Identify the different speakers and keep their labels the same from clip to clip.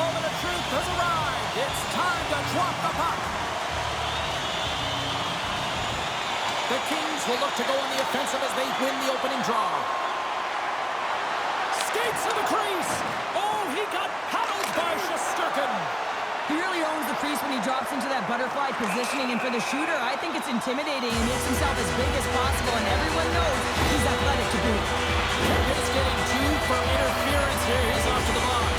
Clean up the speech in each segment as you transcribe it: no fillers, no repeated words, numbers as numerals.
Speaker 1: moment of truth has arrived. It's time to drop the puck. The Kings will look to go on the offensive as they win the opening draw. Skates to the crease. Oh, he got paddled by Shesterkin.
Speaker 2: He really owns the crease when he drops into that butterfly positioning, and for the shooter, I think it's intimidating. He makes himself as big as possible, and everyone knows he's athletic to boot.
Speaker 1: He's getting due for interference here. He's off to the box.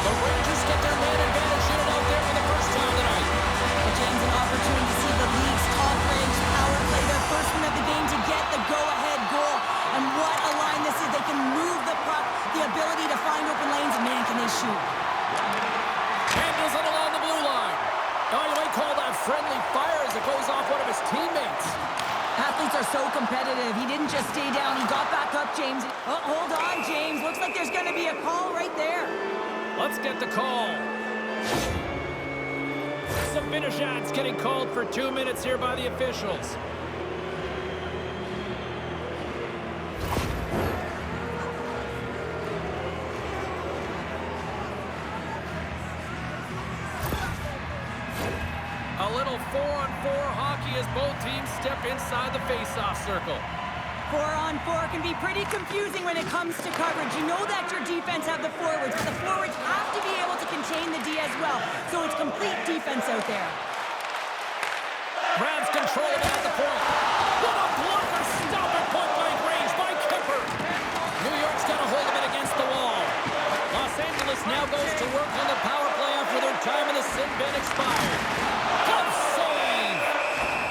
Speaker 1: The Rangers get their man advantage unit out there for the first time tonight.
Speaker 2: James, an opportunity to see the league's top-ranked power play their first one of the game to get the go-ahead goal. And what a line this is. They can move the puck, the ability to find open lanes, and man, can they shoot.
Speaker 1: Handles it along the blue line. Now you might call that friendly fire as it goes off one of his teammates.
Speaker 2: Athletes are so competitive. He didn't just stay down. He got back up, James. Oh, hold on, James. Looks like there's going to be a call right there.
Speaker 1: Let's get the call. Some finish ads getting called for 2 minutes here by the officials. A little 4-on-4 hockey as both teams step inside the face-off circle.
Speaker 2: 4-on-4 can be pretty confusing when it comes to coverage. You know that your defense have the forwards, but the forwards have to be able to contain the D as well. So it's complete defense out there.
Speaker 1: Grabs control of it at the point. What a blocker! Stop at point-blank range by Kemper. New York's got a hold of it against the wall. Los Angeles now goes to work on the power play after their time in the sin bin expired. Glove save!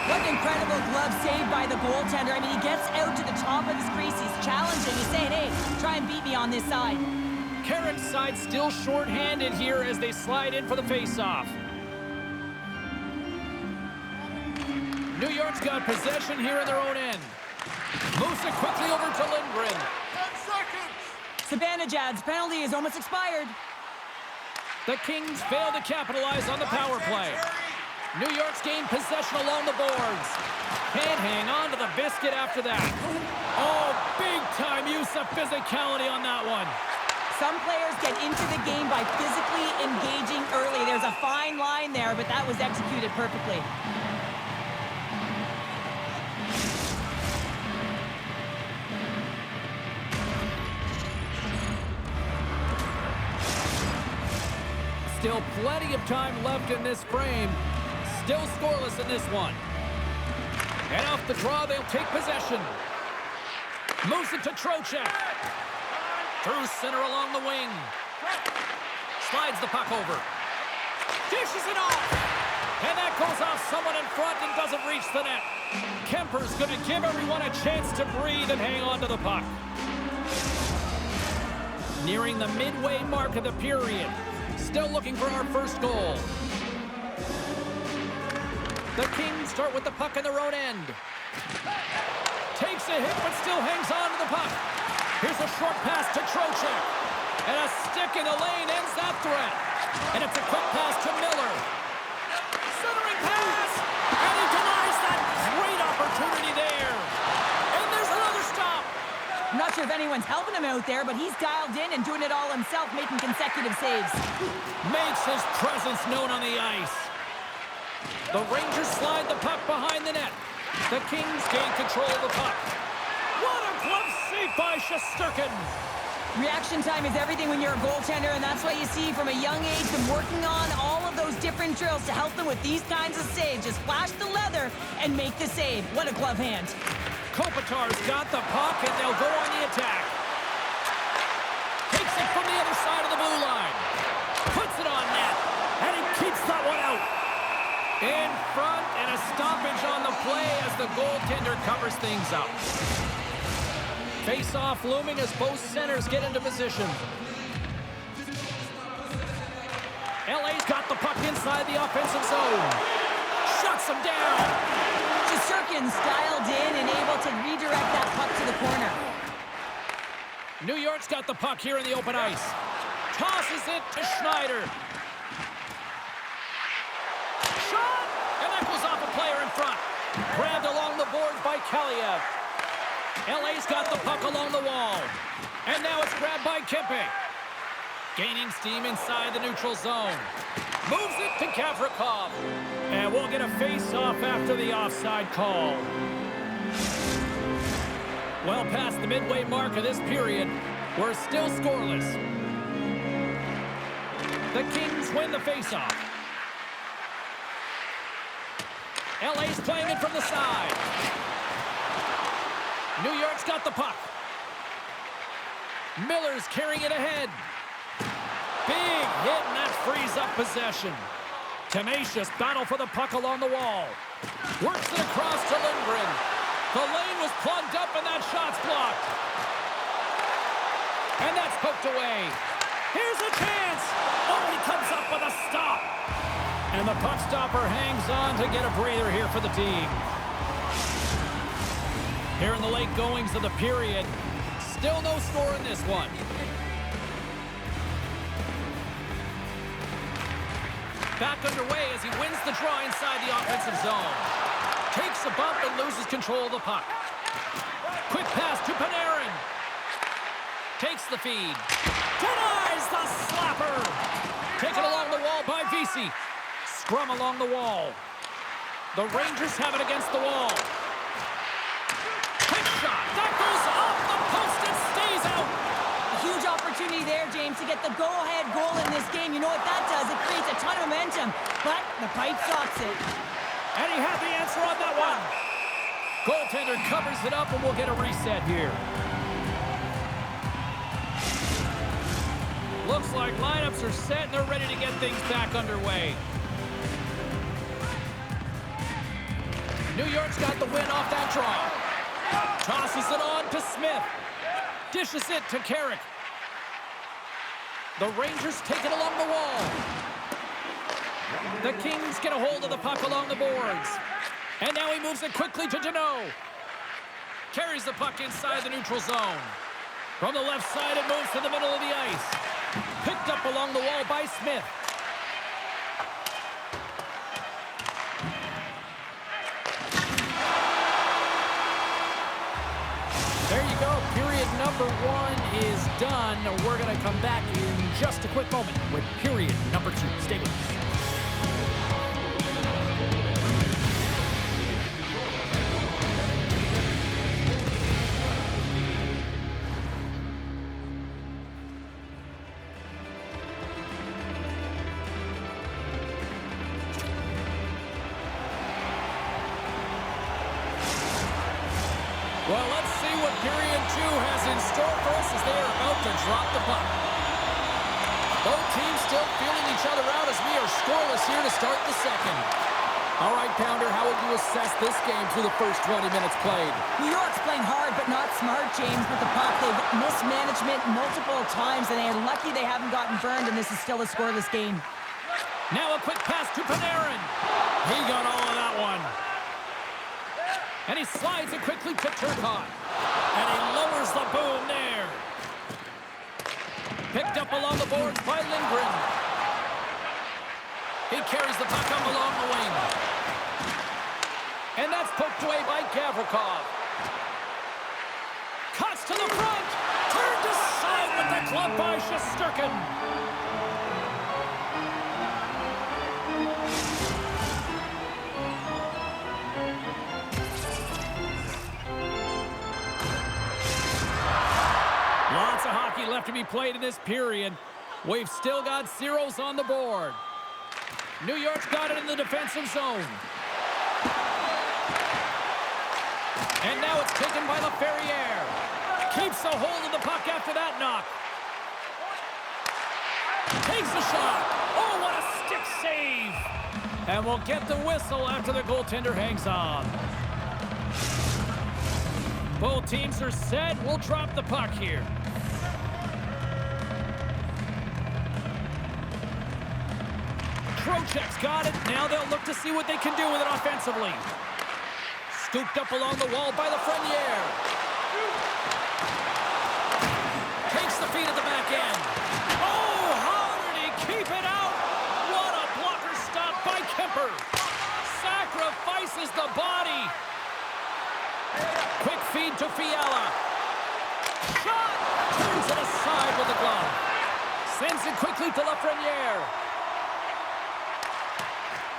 Speaker 2: What an incredible glove save by the goaltender. I mean, he gets out to the top of his crease. He's challenging. He's saying, hey, try and beat me on this side.
Speaker 1: Karen's side still short-handed here as they slide in for the face-off. New York's got possession here in their own end. Moves it quickly over to Lindgren. 10 seconds!
Speaker 2: Zibanejad's penalty is almost expired.
Speaker 1: The Kings fail to capitalize on the power play. New York's gained possession along the boards. Can't hang on to the biscuit after that. Oh, big-time use of physicality on that one.
Speaker 2: Some players get into the game by physically engaging early. There's a fine line there, but that was executed perfectly.
Speaker 1: Still plenty of time left in this frame. Still scoreless in this one. And off the draw, they'll take possession. Moves it to Trocheck. Through center along the wing. Slides the puck over. Dishes it off. And that goes off someone in front and doesn't reach the net. Kemper's going to give everyone a chance to breathe and hang on to the puck. Nearing the midway mark of the period. Still looking for our first goal. The Kings start with the puck in their own end. Takes a hit, but still hangs on to the puck. Here's a short pass to Trocheck. And a stick in the lane ends that threat. And it's a quick pass to Miller. Centering pass! And he denies that great opportunity there. And there's another stop.
Speaker 2: I'm not sure if anyone's helping him out there, but he's dialed in and doing it all himself, making consecutive saves.
Speaker 1: Makes his presence known on the ice. The Rangers slide the puck behind the net. The Kings gain control of the puck. What a glove save by Shesterkin.
Speaker 2: Reaction time is everything when you're a goaltender, and that's why you see from a young age them working on all of those different drills to help them with these kinds of saves. Just flash the leather and make the save. What a glove hand.
Speaker 1: Kopitar's got the puck, and they'll go on the attack. Takes it from the other side of the blue line. Puts it on net, and he keeps that one out. In front, and a stoppage on the play as the goaltender covers things up. Face-off looming as both centers get into position. LA's got the puck inside the offensive zone. Shuts him down.
Speaker 2: Shesterkin's dialed in and able to redirect that puck to the corner.
Speaker 1: New York's got the puck here in the open ice. Tosses it to Schneider. front. Grabbed along the boards by Kaliev. LA's got the puck along the wall. And now it's grabbed by Kempe. Gaining steam inside the neutral zone. Moves it to Gavrikov. And we'll get a face-off after the offside call. Well past the midway mark of this period, we're still scoreless. The Kings win the face-off. LA's playing it from the side. New York's got the puck. Miller's carrying it ahead. Big hit, and that frees up possession. Tenacious battle for the puck along the wall. Works it across to Lindgren. The lane was plugged up, and that shot's blocked. And that's poked away. Here's a chance. Oh, he comes up with a stop. And the puck stopper hangs on to get a breather here for the team. Here in the late goings of the period, still no score in this one. Back underway as he wins the draw inside the offensive zone. Takes a bump and loses control of the puck. Quick pass to Panarin. Takes the feed. Denies the slapper. Taken along the wall by Vesey. Scrum along the wall. The Rangers have it against the wall. Quick shot. That goes off the post and stays out.
Speaker 2: A huge opportunity there, James, to get the go-ahead goal in this game. You know what that does? It creates a ton of momentum, but the pipe stops it.
Speaker 1: And he had the answer on that one. Goaltender covers it up, and we'll get a reset here. Looks like lineups are set, and they're ready to get things back underway. New York's got the win off that draw. Tosses it on to Smith. Dishes it to Carrick. The Rangers take it along the wall. The Kings get a hold of the puck along the boards. And now he moves it quickly to Deneau. Carries the puck inside the neutral zone. From the left side, it moves to the middle of the ice. Picked up along the wall by Smith. There you go. Period number 1 is done. We're going to come back in just a quick moment with period number 2. Stay with us. Well, let's see what period 2 has in store for us as they are about to drop the puck. Both teams still feeling each other out as we are scoreless here to start the second. All right, Pounder, how would you assess this game through the first 20 minutes played?
Speaker 2: New York's playing hard but not smart, James, with the puck. They've mismanagement multiple times, and they're lucky they haven't gotten burned, and this is still a scoreless game.
Speaker 1: Now a quick pass to Panarin. He got all of that one. And he slides it quickly to Turcotte. And he lowers the boom there. Picked up along the boards by Lindgren. He carries the puck up along the wing. And that's poked away by Gavrikov. Cuts to the front. Turned aside with the glove by Shesterkin. Lots of hockey left to be played in this period. We've still got zeros on the board. New York's got it in the defensive zone. And now it's taken by LaFerriere. Keeps a hold of the puck after that knock. Takes a shot. Oh, what a stick save. And we'll get the whistle after the goaltender hangs on. Both teams are set. We'll drop the puck here. Trocheck's got it. Now they'll look to see what they can do with it offensively. Scooped up along the wall by Lafreniere. Takes the feed at the back end. Oh, how did he keep it out? What a blocker stop by Kemper. Sacrifices the to Fiala. Shot! Turns it aside with the glove. Sends it quickly to Lafreniere.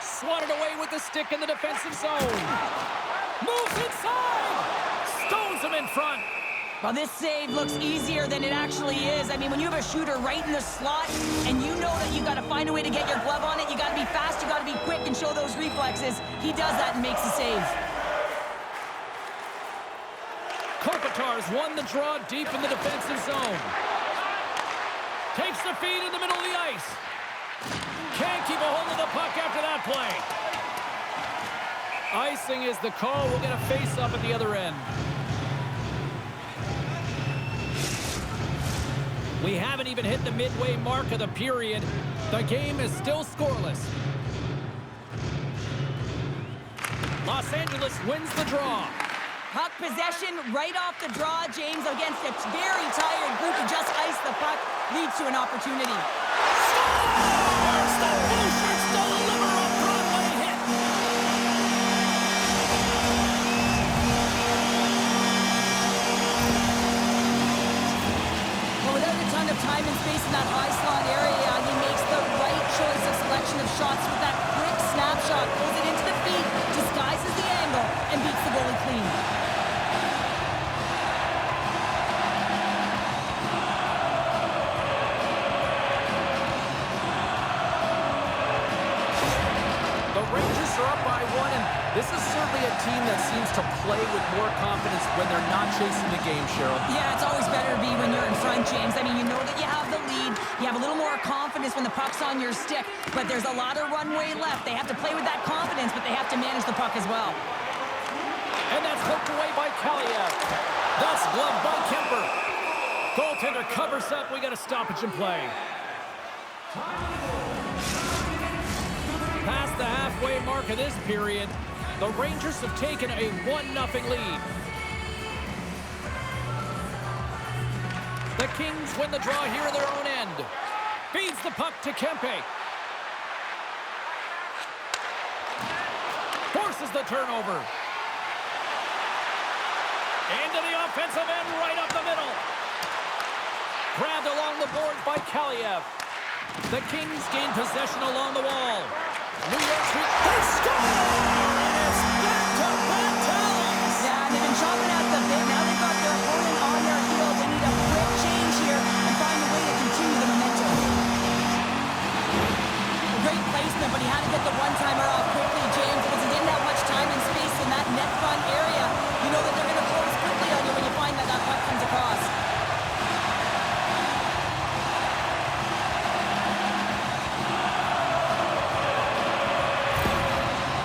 Speaker 1: Swatted away with the stick in the defensive zone. Moves inside! Stones him in front.
Speaker 2: Well, this save looks easier than it actually is. I mean, when you have a shooter right in the slot and you know that you've got to find a way to get your glove on it, you got to be fast, you got to be quick and show those reflexes. He does that and makes the save.
Speaker 1: Kopitar's won the draw deep in the defensive zone. Takes the feed in the middle of the ice. Can't keep a hold of the puck after that play. Icing is the call. We'll get a face-up at the other end. We haven't even hit the midway mark of the period. The game is still scoreless. Los Angeles wins the draw.
Speaker 2: Puck possession right off the draw, James, against a very tired group who just iced the puck, leads to an opportunity.
Speaker 1: Scores! The blue shirts deliver a Broadway hit.
Speaker 2: Well, without a ton of time and space in that high slot area, he makes the right choice of selection of shots with that quick snapshot, pulls it into the feet, disguises the angle, and beats the goalie clean.
Speaker 1: The Rangers are up by one, and this is certainly a team that seems to play with more confidence when they're not chasing the game, Cheryl.
Speaker 2: Yeah, it's always better to be when you're in front, James. I mean, you know that you have the lead. You have a little more confidence when the puck's on your stick, but there's a lot of runway left. They have to play with that confidence, but they have to manage the puck as well.
Speaker 1: And that's hooked away by Kaliev. That's gloved by Kemper. Goaltender covers up. We got a stoppage in play. Past the halfway mark of this period, the Rangers have taken a 1-0 lead. The Kings win the draw here at their own end. Feeds the puck to Kempe. Forces the turnover. Into the offensive end, right up the middle. Grabbed along the boards by Kaliev. The Kings gain possession along the wall. New York City, they score! And it's back-to-back tallies!
Speaker 2: Yeah, and they've been chopping at the bit. Now they've got their opponent on their heels. They need a quick change here and find a way to continue the momentum. A great placement, but he had to get the one-timer off quickly, James, because he didn't have much time and space in that net front area. You know that they're going to close quickly on you when you find that that puck comes across.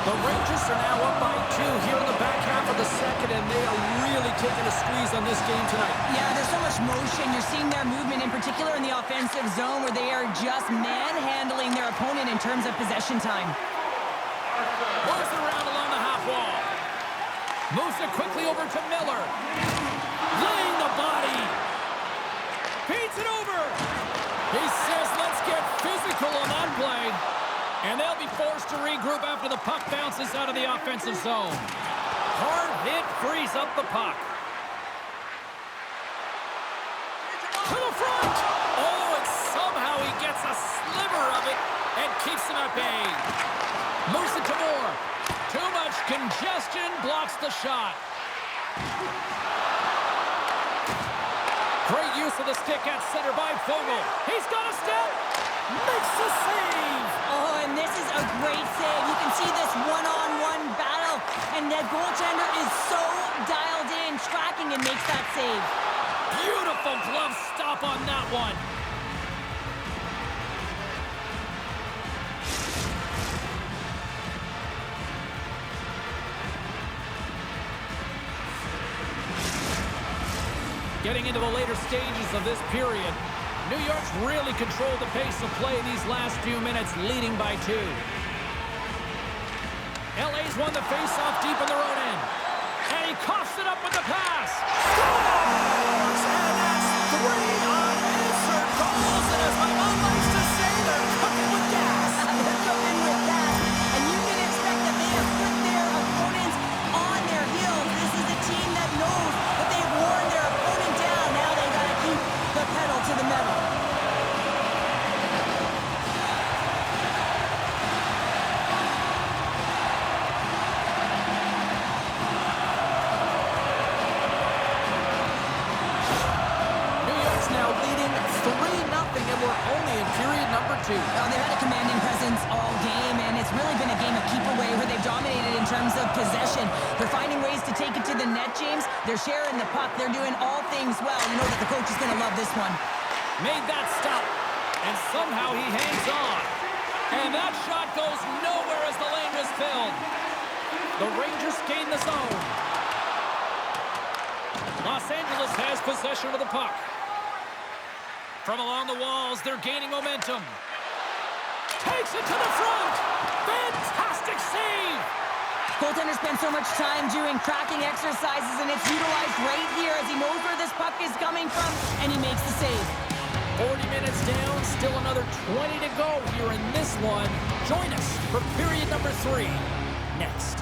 Speaker 1: The Rangers are now up by 2 here in the back half of the second, and they are really taking a squeeze on this game tonight.
Speaker 2: Yeah, there's so much motion. You're seeing their movement, in particular in the offensive zone, where they are just manhandling their opponent in terms of possession time.
Speaker 1: Moves it around along the half wall. Moves it quickly over to Miller. Laying the body. Feeds it over. He says, let's get physical on that play. And they'll be forced to regroup after the puck bounces out of the offensive zone. Hard hit frees up the puck. To the front! Oh, and somehow he gets a sliver of it and keeps him at bay. Moves it to Moore. Too much congestion, blocks the shot. Great use of the stick at center by Fogle. He's got a step. Makes the save.
Speaker 2: Oh, and this is a great save. You can see this one-on-one battle, and the goaltender is so dialed in, tracking, and makes that save.
Speaker 1: Beautiful glove stop on that one. Getting into the later stages of this period, New York's really controlled the pace of play these last few minutes, leading by 2. LA's won the face-off deep in their own end. And he coughs it up with the pass. Scores! And that's 3 unanswered goals. And as my mom likes to say, they're cooking with gas.
Speaker 2: They're cooking with gas. And you can expect that they have put their opponents on their heels. This is a team that knows that they
Speaker 1: to.
Speaker 2: Oh, they've had a commanding presence all game, and it's really been a game of keep away where they've dominated in terms of possession. They're finding ways to take it to the net, James. They're sharing the puck. They're doing all things well. You know that the coach is going to love this one.
Speaker 1: Made that stop, and somehow he hangs on. And that shot goes nowhere as the lane was filled. The Rangers gain the zone. Los Angeles has possession of the puck. From along the walls, they're gaining momentum. Takes it to the front. Fantastic save.
Speaker 2: Goaltender spent so much time doing tracking exercises, and it's utilized right here as he knows where this puck is coming from, and he makes the save.
Speaker 1: 40 minutes down, still another 20 to go here in this one. Join us for period number 3 next.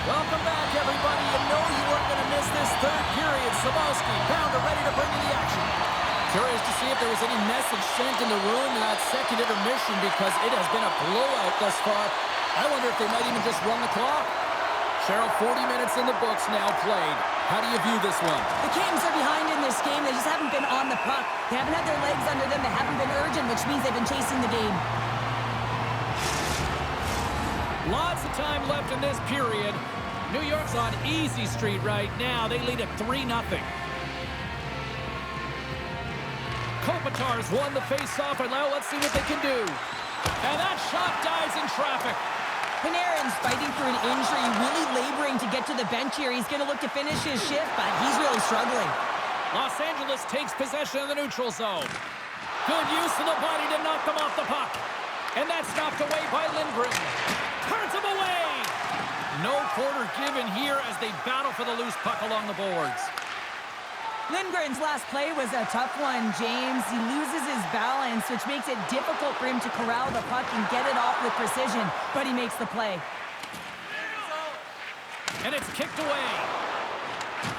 Speaker 1: Welcome back, everybody. You know you weren't going to miss this third period. Sabowski, Pounder, ready to bring you the action. Curious to see if there was any message sent in the room in that second intermission because it has been a blowout thus far. I wonder if they might even just run the clock. Cheryl, 40 minutes in the books now played. How do you view this one?
Speaker 2: The Kings are behind in this game. They just haven't been on the puck. They haven't had their legs under them. They haven't been urgent, which means they've been chasing the game.
Speaker 1: Lots of time left in this period. New York's on easy street right now. They lead at 3-0. Kopitar's won the face-off, and now let's see what they can do. And that shot dies in traffic.
Speaker 2: Panarin's fighting for an injury, really laboring to get to the bench here. He's going to look to finish his shift, but he's really struggling.
Speaker 1: Los Angeles takes possession of the neutral zone. Good use of the body to knock them off the puck. And that's knocked away by Lindgren. Turns him away. No quarter given here as they battle for the loose puck along the boards.
Speaker 2: Lindgren's last play was a tough one, James. He loses his balance, which makes it difficult for him to corral the puck and get it off with precision, but he makes the play.
Speaker 1: And it's kicked away.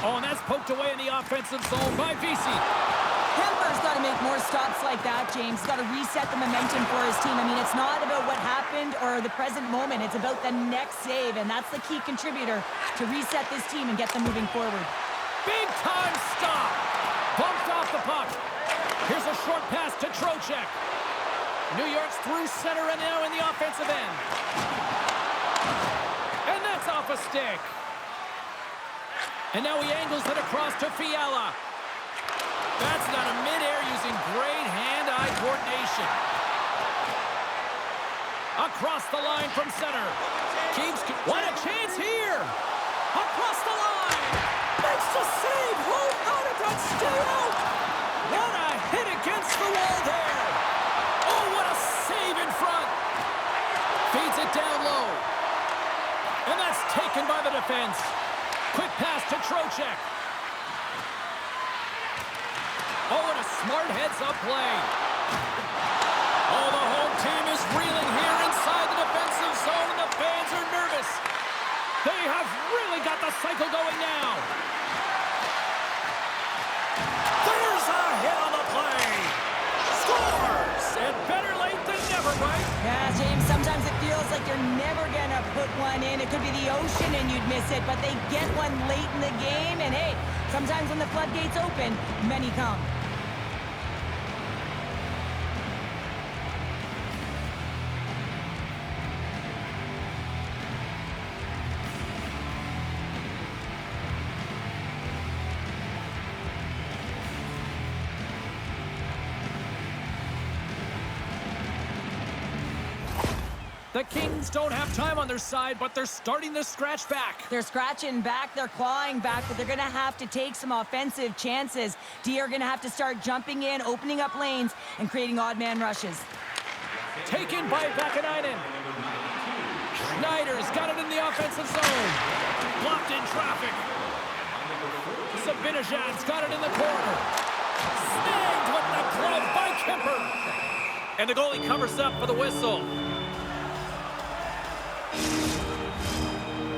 Speaker 1: Oh, and that's poked away in the offensive zone by Vesey.
Speaker 2: Kemper's got to make more stops like that, James. He's got to reset the momentum for his team. I mean, it's not about what happened or the present moment. It's about the next save, and that's the key contributor to reset this team and get them moving forward.
Speaker 1: Big time stop. Bumped off the puck. Here's a short pass to Trocheck. New York's through center and now in the offensive end. And that's off a stick. And now he angles it across to Fiala. That's done in midair using great hand-eye coordination. Across the line from center. What a chance here! Across the line! Makes the save! Hold on, it got stay out! What a hit against the wall there! Oh, what a save in front! Feeds it down low. And that's taken by the defense. Quick pass to Trocheck. Oh, and a smart heads-up play. Oh, the home team is reeling here inside the defensive zone, and the fans are nervous. They have really got the cycle going now. There's a hit on the play. Scores! And better late than never, right?
Speaker 2: Yeah, James, sometimes it feels like you're never going to put one in. It could be the ocean and you'd miss it, but they get one late in the game, and hey, sometimes when the floodgates open, many come.
Speaker 1: The Kings don't have time on their side, but they're starting to scratch back.
Speaker 2: They're scratching back, they're clawing back, but they're going to have to take some offensive chances. D are going to have to start jumping in, opening up lanes, and creating odd man rushes.
Speaker 1: Taken by Vakanainen. Schneider's got it in the offensive zone. Blocked in traffic. Zibanejad's got it in the corner. Snagged with the glove by Kemper. And the goalie covers up for the whistle.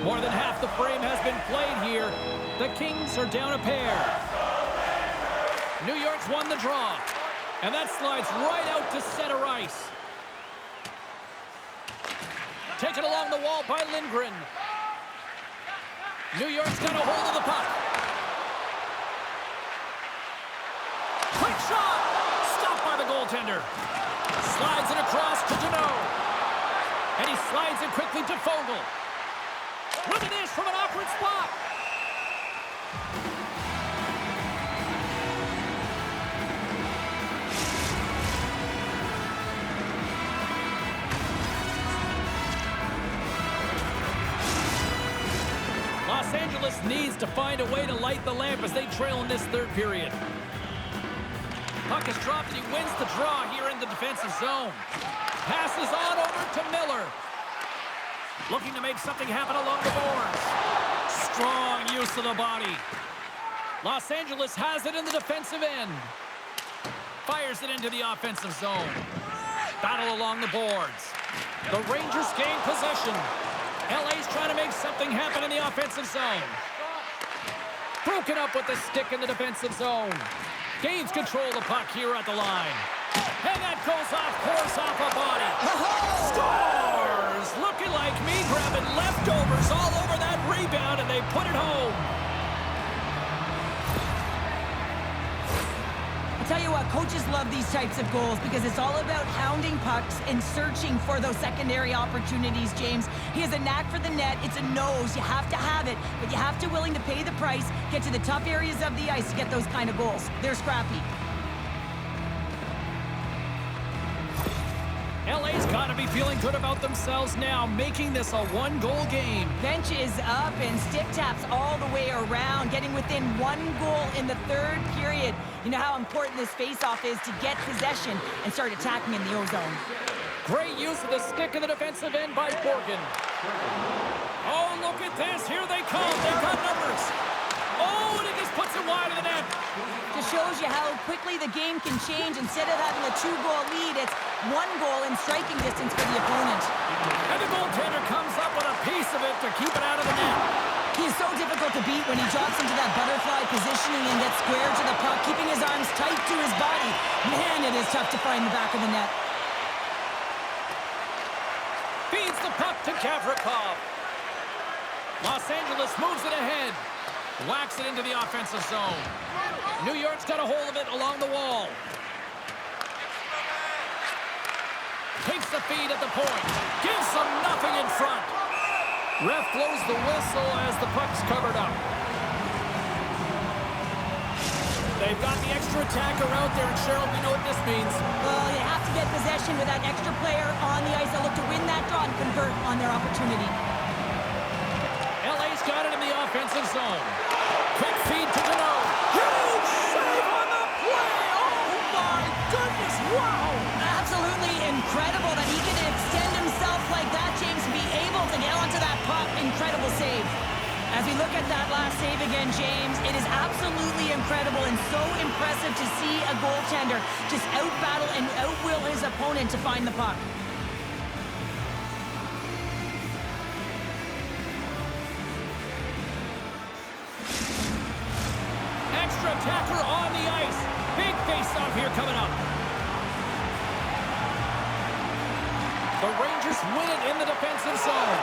Speaker 1: More than half the frame has been played here. The Kings are down a pair. New York's won the draw. And that slides right out to center ice. Taken along the wall by Lindgren. New York's got a hold of the puck. Quick shot! Stopped by the goaltender. Slides it across to Jeannot. And he slides it quickly to Fogle. Look at this from an awkward spot. Los Angeles needs to find a way to light the lamp as they trail in this third period. Puck is dropped and he wins the draw here in the defensive zone. Passes on over to Miller. Looking to make something happen along the boards. Strong use of the body. Los Angeles has it in the defensive end. Fires it into the offensive zone. Battle along the boards. The Rangers gain possession. LA's trying to make something happen in the offensive zone. Broken up with the stick in the defensive zone. Gains control of the puck here at the line. And that goes off course off a body. Scores! Looking like me grabbing leftovers all over that rebound, and they put it home.
Speaker 2: I tell you what, coaches love these types of goals because it's all about hounding pucks and searching for those secondary opportunities, James. He has a knack for the net. It's a nose. You have to have it, but you have to willing to pay the price, get to the tough areas of the ice to get those kind of goals. They're scrappy.
Speaker 1: LA's got to be feeling good about themselves now, making this a one-goal game.
Speaker 2: Bench is up and stick taps all the way around, getting within one goal in the third period. You know how important this face-off is to get possession and start attacking in the O-zone.
Speaker 1: Great use of the stick in the defensive end by Borgen. Oh, look at this. Here they come. They've got numbers. Oh, and he just puts it wide of the net.
Speaker 2: Just shows you how quickly the game can change. Instead of having a 2-goal lead, it's 1 goal in striking distance for the opponent.
Speaker 1: And the goaltender comes up with a piece of it to keep it out of the net.
Speaker 2: He is so difficult to beat when he drops into that butterfly positioning and gets square to the puck, keeping his arms tight to his body. Man, it is tough to find the back of the net.
Speaker 1: Feeds the puck to Gavrikov. Los Angeles moves it ahead. Whacks it into the offensive zone. New York's got a hold of it along the wall. Takes the feed at the point. Gives them nothing in front. Ref blows the whistle as the puck's covered up. They've got the extra attacker out there, and Cheryl, we know what this means.
Speaker 2: Well, they have to get possession with that extra player on the ice. They'll look to win that draw and convert on their opportunity.
Speaker 1: LA's got it in the offensive zone. Quick feed to Jeannot. Huge save on the play. Oh, my goodness. Wow.
Speaker 2: Absolutely incredible that he can extend himself like that, James, and be able to get onto that puck. Incredible save. As we look at that last save again, James, it is absolutely incredible and so impressive to see a goaltender just out-battle and out-will his opponent to find the puck.
Speaker 1: Extra attacker on the ice. Big face-off here coming up. The Rangers win it in the defensive zone.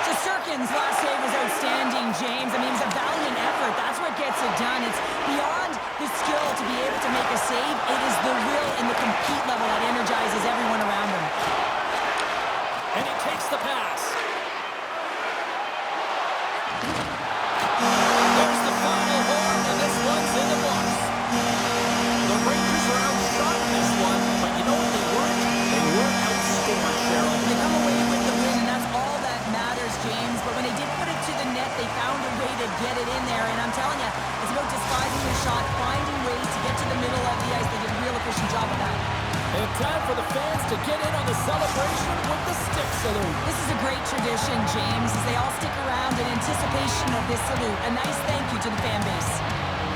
Speaker 2: Shesterkin's last save was outstanding, James. I mean, it's a valiant effort. That's what gets it done. It's beyond the skill to be able to make a save. It is the will and the compete level that energizes everyone around him.
Speaker 1: And he takes the pass. There's the final horn, and this one's in the books. The Rangers are outshot in this one, but you know what they weren't? They weren't outscored, Cheryl.
Speaker 2: They come away with the win, and that's all that matters, James. But when they did put it to the net, they found a way to get it in there. And I'm telling you, it's about despising the shot, finding ways to get to the middle of the ice. They did a real efficient job of that.
Speaker 1: And time for the fans to get in on the celebration with the stick salute.
Speaker 2: This is a great tradition, James, as they all stick around in anticipation of this salute. A nice thank you to the fan base.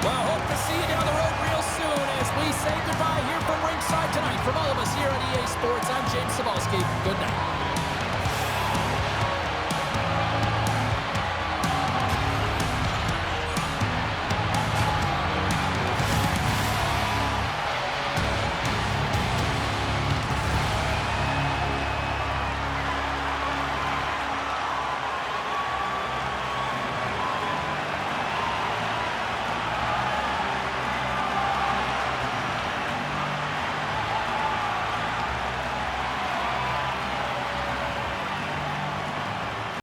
Speaker 1: Well, hope to see you down the road real soon as we say goodbye here from ringside tonight. From all of us here at EA Sports, I'm James Cebulski. Good